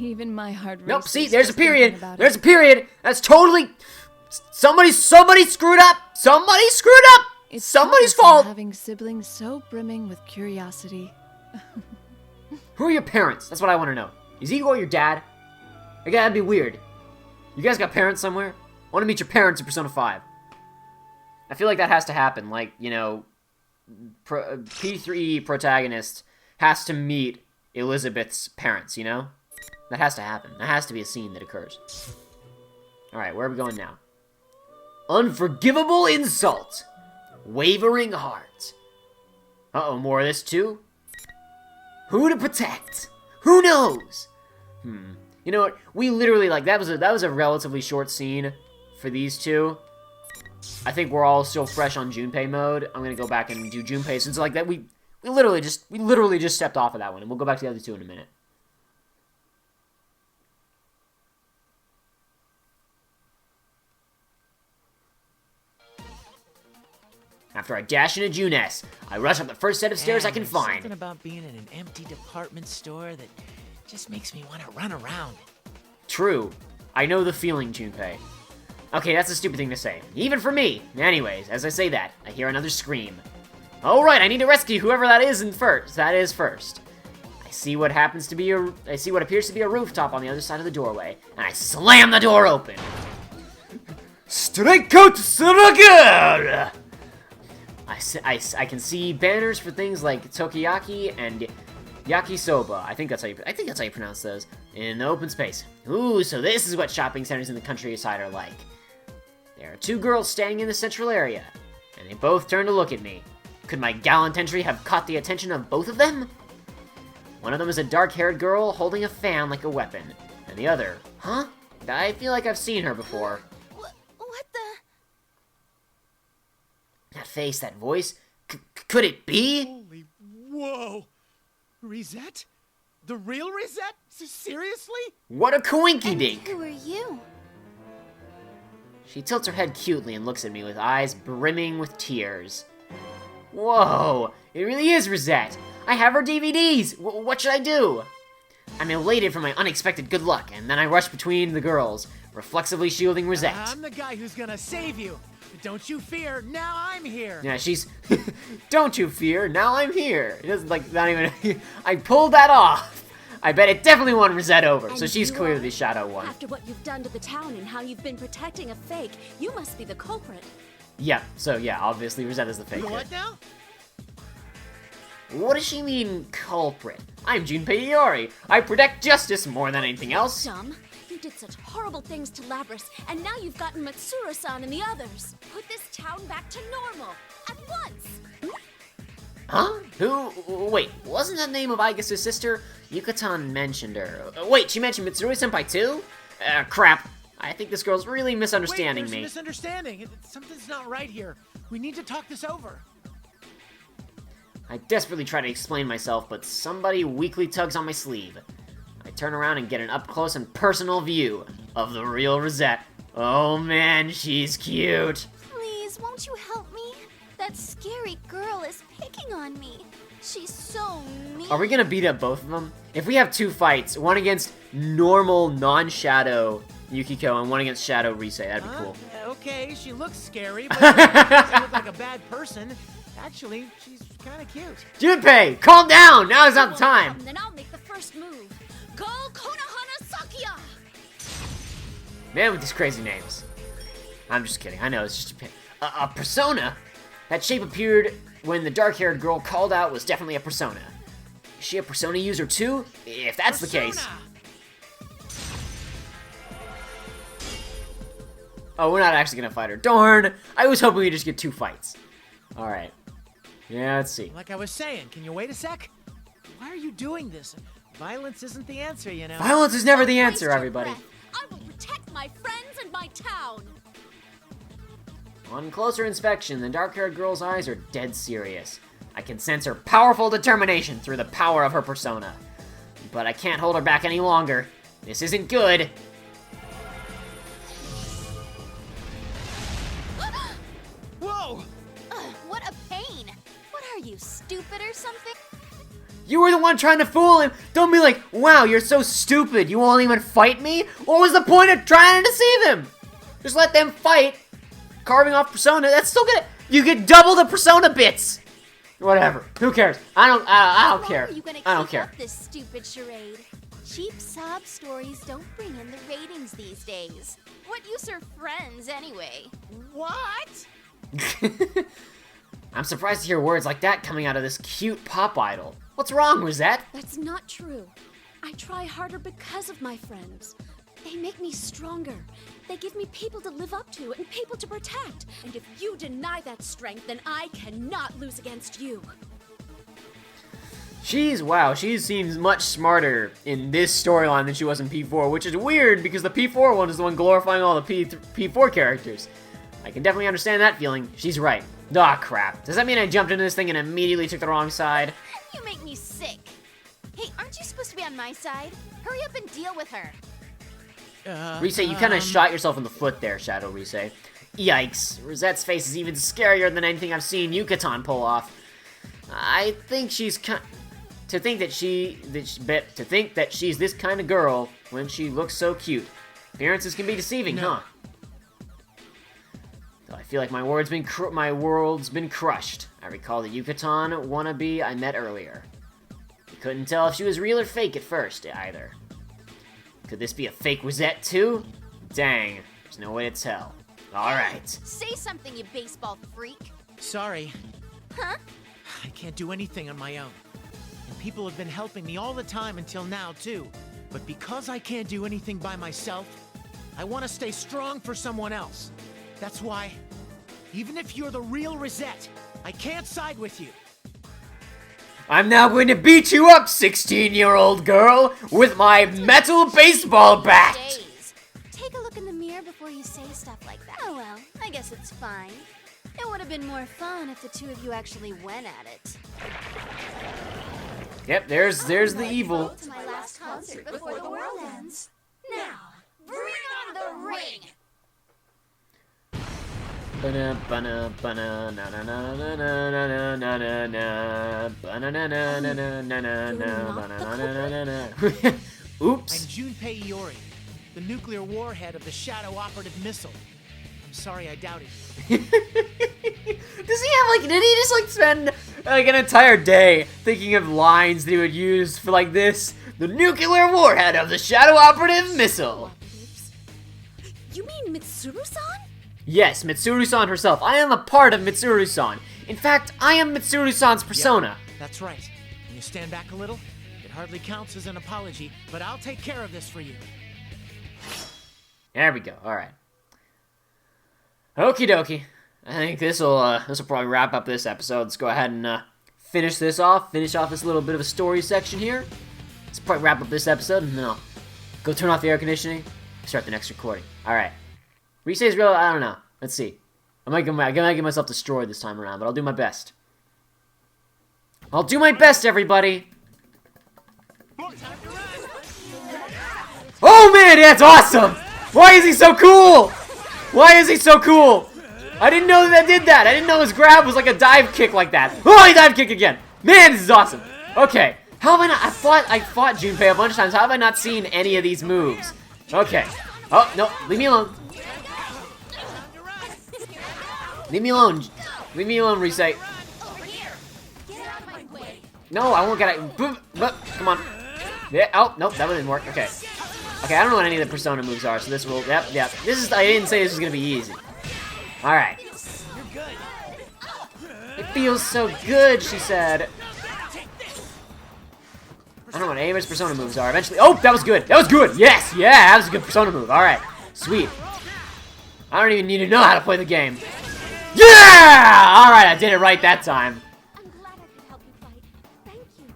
Even my heart races. Nope, see, there's a just thinking period. about There's it. a period. That's totally... Somebody screwed up. Somebody screwed up. It's Somebody's troublesome fault. having siblings so brimming with curiosity. Who are your parents? That's what I want to know. Is Igor your dad? Okay, that'd be weird. You guys got parents somewhere? I want to meet your parents in Persona 5. I feel like that has to happen. Like, you know, P3 protagonist has to meet Elizabeth's parents, you know? That has to happen. That has to be a scene that occurs. Alright, where are we going now? Unforgivable insult. Wavering heart. Uh-oh, more of this too? Who to protect? Who knows? You know what? We literally, like, that was a relatively short scene for these two. I think we're all still fresh on Junpei mode. I'm gonna go back and do Junpei since, like, that we literally just stepped off of that one, and we'll go back to the other two in a minute. After I dash into Junes, I rush up the first set of stairs I can find. Something about being in an empty department store that just makes me want to run around. True. I know the feeling, Junpei. Okay, that's a stupid thing to say. Even for me. Anyways, as I say that, I hear another scream. Alright, I need to rescue whoever that is first. I see what appears to be a rooftop on the other side of the doorway, and I slam the door open. Strike out, Suragir! I can see banners for things like Tokiyaki and Yakisoba. I think that's how you pronounce those. In the open space. Ooh, so this is what shopping centers in the countryside are like. There are two girls standing in the central area, and they both turn to look at me. Could my gallant entry have caught the attention of both of them? One of them is a dark-haired girl holding a fan like a weapon, and the other, huh? I feel like I've seen her before. What the? That face, that voice, could it be? Holy, whoa! Reset? The real Reset? Seriously? What a coinky-dink! Who are you? She tilts her head cutely and looks at me with eyes brimming with tears. Whoa, it really is Rosette. I have her DVDs. What should I do? I'm elated for my unexpected good luck, and then I rush between the girls, reflexively shielding Rosette. I'm the guy who's gonna save you. Don't you fear, now I'm here. Yeah, she's... Don't you fear, now I'm here. It doesn't, like, not even... I pulled that off. I bet it definitely won Rosette over, so she's clearly the Shadow one. After what you've done to the town and how you've been protecting a fake, you must be the culprit. Yeah, so yeah, obviously Rosette is the fake. What now? What does she mean, culprit? I'm Junpei Iori. I protect justice more than anything else. Dumb. You did such horrible things to Labris, and now you've gotten Matsura-san and the others. Put this town back to normal. At once! Huh? Who? Wait, wasn't that name of Aigis' sister? Yuka-tan mentioned her. Wait, she mentioned Mitsuru-senpai too? Crap. I think this girl's really misunderstanding Wait, me. there's a misunderstanding. Something's not right here. We need to talk this over. I desperately try to explain myself, but somebody weakly tugs on my sleeve. I turn around and get an up-close and personal view of the real Rosette. Oh man, she's cute. Please, won't you help me? That scary girl is picking on me. She's so mean. Are we gonna beat up both of them? If we have two fights, one against normal, non-Shadow Yukiko and one against Shadow Rise, that'd be cool. Okay, she looks scary, but she doesn't look like a bad person. Actually, she's kind of cute. Junpei, calm down! Now is not the time! Then I'll make the first move. Go Konohana Sakuya! Man with these crazy names. I'm just kidding. I know, it's just a persona? That shape appeared when the dark-haired girl called out was definitely a persona. Is she a persona user too? If that's the case... Oh, we're not actually gonna fight her. Darn! I was hoping we'd just get two fights. Alright. Yeah, let's see. Like I was saying, can you wait a sec? Why are you doing this? Violence isn't the answer, you know. Violence is never the answer, everybody. I will protect my friends and my town. On closer inspection, the dark-haired girl's eyes are dead serious. I can sense her powerful determination through the power of her persona. But I can't hold her back any longer. This isn't good. Whoa! What a pain. What are you, stupid or something? You were the one trying to fool him. Don't be like, wow, you're so stupid. You won't even fight me? What was the point of trying to deceive him? Just let them fight. Carving off persona, that's still good. You get double the persona bits. Whatever. Who cares? I don't care. I don't care. This stupid charade. Cheap sob stories don't bring in the ratings these days. What use are friends anyway? What? I'm surprised to hear words like that coming out of this cute pop idol. What's wrong, Rosette? That's not true. I try harder because of my friends. They make me stronger. They give me people to live up to and people to protect. And if you deny that strength, then I cannot lose against you. She seems much smarter in this storyline than she was in P4, which is weird because the P4 one is the one glorifying all the P4 characters. I can definitely understand that feeling. She's right. Aw, crap. Does that mean I jumped into this thing and immediately took the wrong side? You make me sick. Hey, aren't you supposed to be on my side? Hurry up and deal with her. Rise, you kind of shot yourself in the foot there, Shadow Rise. Yikes. Rosette's face is even scarier than anything I've seen Yucatan pull off. I think she's to think that she's this kind of girl when she looks so cute. Appearances can be deceiving, huh? Though I feel like my world's been crushed. I recall the Yucatan wannabe I met earlier. I couldn't tell if she was real or fake at first, either. Could this be a fake Rosette, too? Dang, there's no way to tell. Alright. Say something, you baseball freak. Sorry. Huh? I can't do anything on my own. And people have been helping me all the time until now, too. But because I can't do anything by myself, I want to stay strong for someone else. That's why, even if you're the real Rosette, I can't side with you. I'm now going to beat you up, 16-year-old girl, with my metal baseball bat! Take a look in the mirror before you say stuff like that. Oh well, I guess it's fine. It would have been more fun if the two of you actually went at it. Yep, there's the evil. To my last concert before the world ends. Now, bring on the ring! Oops. I'm Junpei Iori, the nuclear warhead of the Shadow Operative Missile. I'm sorry I doubted you. Does he have, did he just, spend, an entire day thinking of lines that he would use for, this? The nuclear warhead of the Shadow Operative Missile. You mean Mitsuru-san? Yes, Mitsuru-san herself. I am a part of Mitsuru-san. In fact, I am Mitsuru-san's persona. Yep, that's right. Can you stand back a little? It hardly counts as an apology, but I'll take care of this for you. There we go. All right. Okie dokie. I think this will probably wrap up this episode. Let's go ahead and finish this off. Finish off this little bit of a story section here. Let's probably wrap up this episode, and then I'll go turn off the air conditioning. Start the next recording. All right. Resay's real. I don't know. Let's see. I might get myself destroyed this time around, but I'll do my best. I'll do my best, everybody. Oh man, that's awesome! Why is he so cool? Why is he so cool? I didn't know that did that. I didn't know his grab was like a dive kick like that. Oh, he dive kick again. Man, this is awesome. Okay. How have I not? I fought Junpei a bunch of times. How have I not seen any of these moves? Okay. Oh, no. Leave me alone. Leave me alone. Leave me alone, Reset. No, I won't get it. Come on. Yeah. Oh, nope. That one didn't work. Okay. Okay, I don't know what any of the Persona moves are, so this will... Yep. This is... I didn't say this was going to be easy. Alright. It feels so good, she said. I don't know what any of his Persona moves are. Eventually... Oh, that was good. That was good. Yes. Yeah, that was a good Persona move. Alright. Sweet. I don't even need to know how to play the game. Yeah! Alright, I did it right that time. I'm glad I could help you fight. Thank you.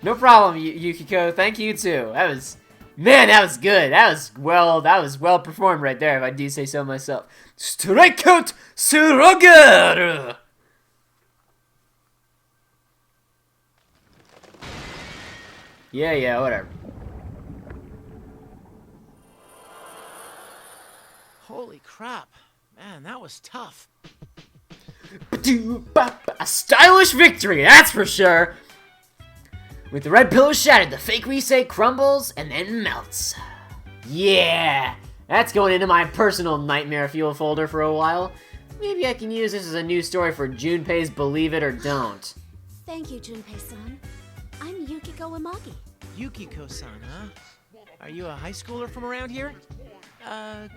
No problem, Yukiko. Thank you too. That was, man, that was good. That was well performed right there, if I do say so myself. Strike out, Surogaru! Yeah, whatever. Holy crap. Man, that was tough. A stylish victory, that's for sure. With the red pillow shattered, the fake Risei crumbles and then melts. Yeah, that's going into my personal nightmare fuel folder for a while. Maybe I can use this as a new story for Junpei's Believe It or Don't. Thank you, Junpei-san. I'm Yukiko Imagi. Yukiko-san, huh? Are you a high schooler from around here?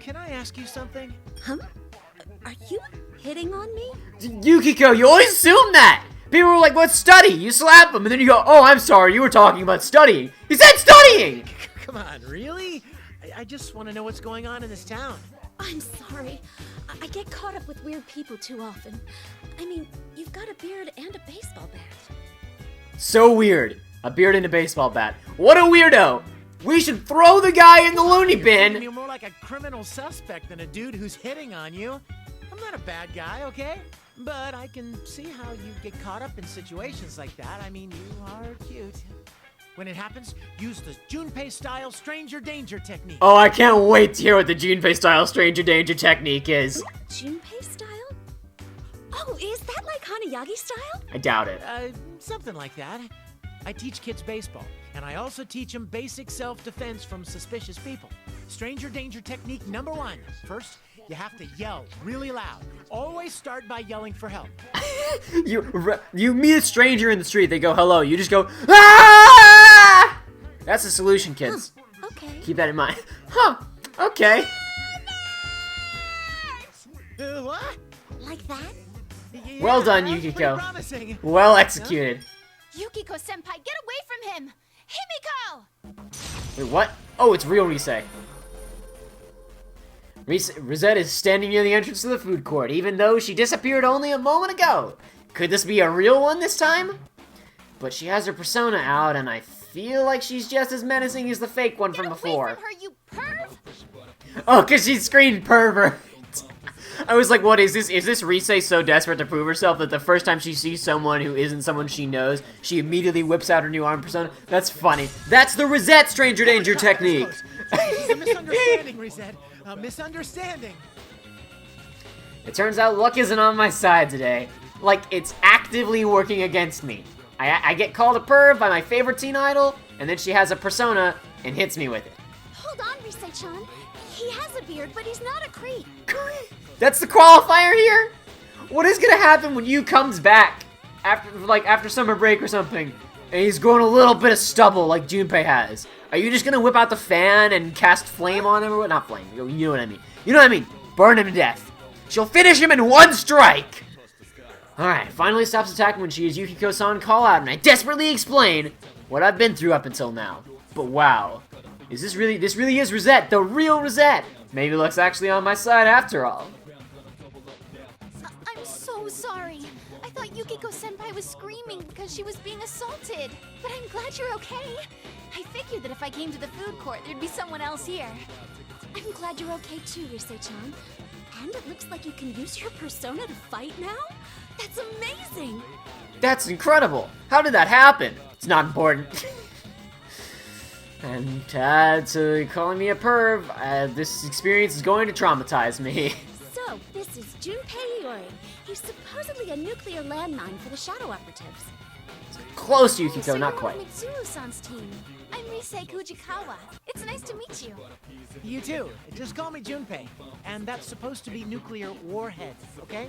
Can I ask you something? Huh? Are you hitting on me? Yukiko, you always assume that! People were like, "What study?" You slap them, and then you go, "Oh, I'm sorry, you were talking about studying." He said studying! Come on, really? I just want to know what's going on in this town. I'm sorry. I get caught up with weird people too often. I mean, you've got a beard and a baseball bat. So weird. A beard and a baseball bat. What a weirdo! We should throw the guy in the loony bin! You're more like a criminal suspect than a dude who's hitting on you. I'm not a bad guy, okay? But I can see how you get caught up in situations like that. I mean, you are cute. When it happens, use the Junpei-style stranger danger technique. Oh, I can't wait to hear what the Junpei-style stranger danger technique is. Junpei style? Oh, is that like Hanayagi style? I doubt it. Something like that. I teach kids baseball, and I also teach them basic self-defense from suspicious people. Stranger danger technique number 1. First, you have to yell really loud. Always start by yelling for help. You meet a stranger in the street, they go hello, you just go, "Ah!" That's the solution, kids. Okay. Keep that in mind. Huh, okay. What? Like that? Yeah, Well done, that's Yukiko. pretty promising. Well executed. Yukiko-senpai, get away from him! Himiko! Wait, what? Oh, it's real Risei. Rosette is standing near the entrance to the food court, even though she disappeared only a moment ago. Could this be a real one this time? But she has her persona out, and I feel like she's just as menacing as the fake one from before. Get away from her, you perv! Oh, because she screamed pervert. I was like, what is this? Is this Risei so desperate to prove herself that the first time she sees someone who isn't someone she knows, she immediately whips out her new arm persona? That's funny. That's the Rosette Stranger Danger technique. It's a misunderstanding, Rosette. A misunderstanding. It turns out luck isn't on my side today. Like, it's actively working against me. I get called a perv by my favorite teen idol, and then she has a persona and hits me with it. Hold on, Risei-chan. He has a beard, but he's not a creep. That's the qualifier here? What is gonna happen when you comes back after summer break or something, and he's growing a little bit of stubble like Junpei has? Are you just gonna whip out the fan and cast flame on him or what? Not flame, you know what I mean. You know what I mean, burn him to death. She'll finish him in one strike. Alright, finally stops attacking when she hears Yukiko-san call out, and I desperately explain what I've been through up until now. But wow, this really is Rosette, the real Rosette. Maybe luck's actually on my side after all. I'm so sorry. I thought Yukiko-senpai was screaming because she was being assaulted. But I'm glad you're okay. I figured that if I came to the food court, there'd be someone else here. I'm glad you're okay too, Risei-chan. And it looks like you can use your persona to fight now? That's amazing! That's incredible. How did that happen? It's not important. And to calling me a perv, this experience is going to traumatize me. So, this is Junpei Iori. He's supposedly a nuclear landmine for the Shadow Operatives. Close, Yukiko, So not you're quite. on Mitsuru-san's team. I'm Risei Kujikawa. It's nice to meet you. You too. Just call me Junpei. And that's supposed to be nuclear warhead, okay?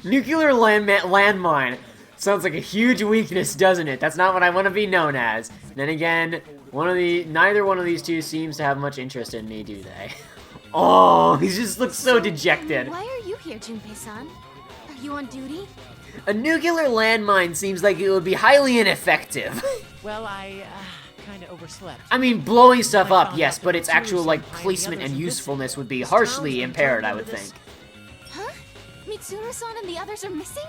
Nuclear landmine. Sounds like a huge weakness, doesn't it? That's not what I want to be known as. Then again, neither one of these two seems to have much interest in me, do they? Oh, he just looks so dejected. Why are you here, Junpei-san? Are you on duty? A nuclear landmine seems like it would be highly ineffective. Well, I kind of overslept. I mean, blowing stuff up, yes, but its actual, like, placement and usefulness would be harshly impaired, I would think. Huh? Mitsuru-san and the others are missing?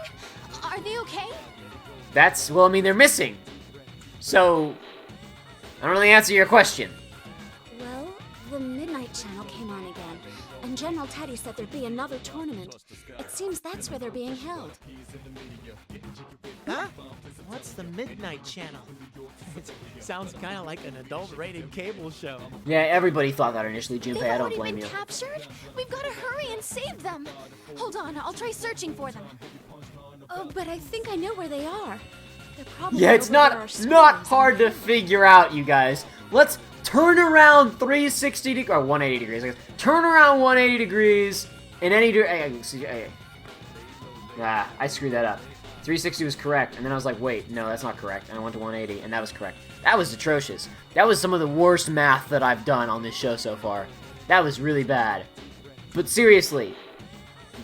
Are they okay? Well, I mean, they're missing. So, I don't really answer your question. Well, the Midnight Channel came on again, and General Teddy said there'd be another tournament. It seems that's where they're being held. Huh? What's the Midnight Channel? It sounds kind of like an adult-rated cable show. Yeah, everybody thought that initially, Junpei. They've I don't already blame been you. captured? We've got to hurry and save them. Hold on, I'll try searching for them. Oh, but I think I know where they are. They're probably Yeah, it's over where our not school not is. hard to figure out, you guys. Let's turn around 360 degrees, or 180 degrees. I guess. Turn around 180 degrees in any direction. I screwed that up. 360 was correct, and then I was like, wait, no, that's not correct. And I went to 180, and that was correct. That was atrocious. That was some of the worst math that I've done on this show so far. That was really bad. But seriously,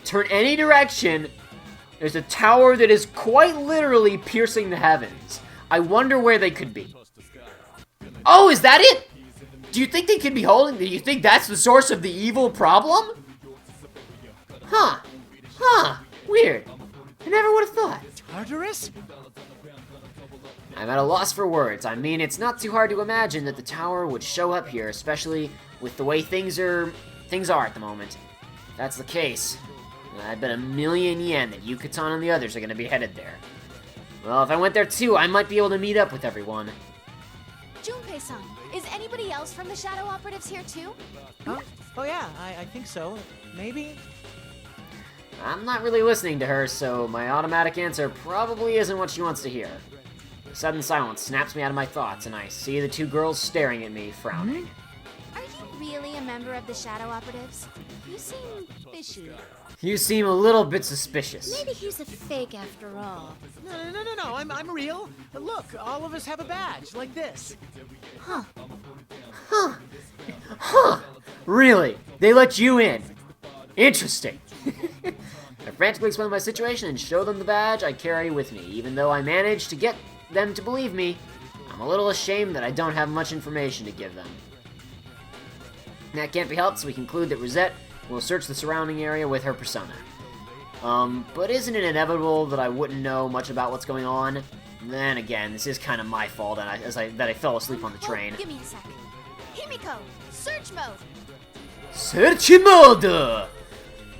turn any direction, there's a tower that is quite literally piercing the heavens. I wonder where they could be. Oh, is that it? Do you think they could be holding? Do you think that's the source of the evil problem? Huh. Weird. I never would have thought. Tartarus? I'm at a loss for words. I mean, it's not too hard to imagine that the tower would show up here, especially with the way things are at the moment. If that's the case, I bet 1,000,000 yen that Yucatan and the others are going to be headed there. Well, if I went there too, I might be able to meet up with everyone. Junpei-san, is anybody else from the Shadow Operatives here too? Huh? Oh yeah, I think so. Maybe? I'm not really listening to her, so my automatic answer probably isn't what she wants to hear. The sudden silence snaps me out of my thoughts, and I see the two girls staring at me, frowning. Are you really a member of the Shadow Operatives? You seem fishy. You seem a little bit suspicious. Maybe he's a fake after all. No, I'm real. Look, all of us have a badge, like this. Huh. Really? They let you in? Interesting. I frantically explain my situation and show them the badge I carry with me. Even though I managed to get them to believe me, I'm a little ashamed that I don't have much information to give them. That can't be helped, so we conclude that Rosette will search the surrounding area with her persona. But isn't it inevitable that I wouldn't know much about what's going on? Then again, this is kind of my fault that I fell asleep on the train. Oh, give me a sec. Himiko, search mode. Search mode!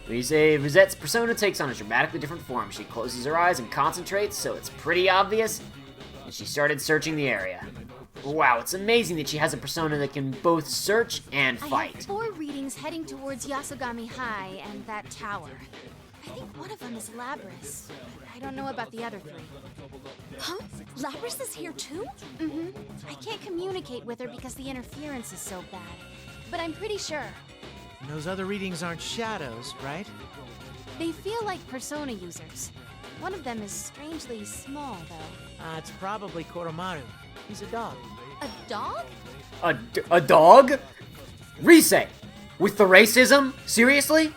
We say Rosette's persona takes on a dramatically different form. She closes her eyes and concentrates, so it's pretty obvious. And she started searching the area. Wow, it's amazing that she has a persona that can both search and I fight. have 4 readings heading towards Yasogami High and that tower. I think one of them is Labris. I don't know about the other 3. Huh? Labris is here too? Mm-hmm. I can't communicate with her because the interference is so bad. But I'm pretty sure. And those other readings aren't shadows, right? They feel like persona users. One of them is strangely small, though. It's probably Koromaru. He's a dog. A dog? A dog? Rise! With the racism? Seriously?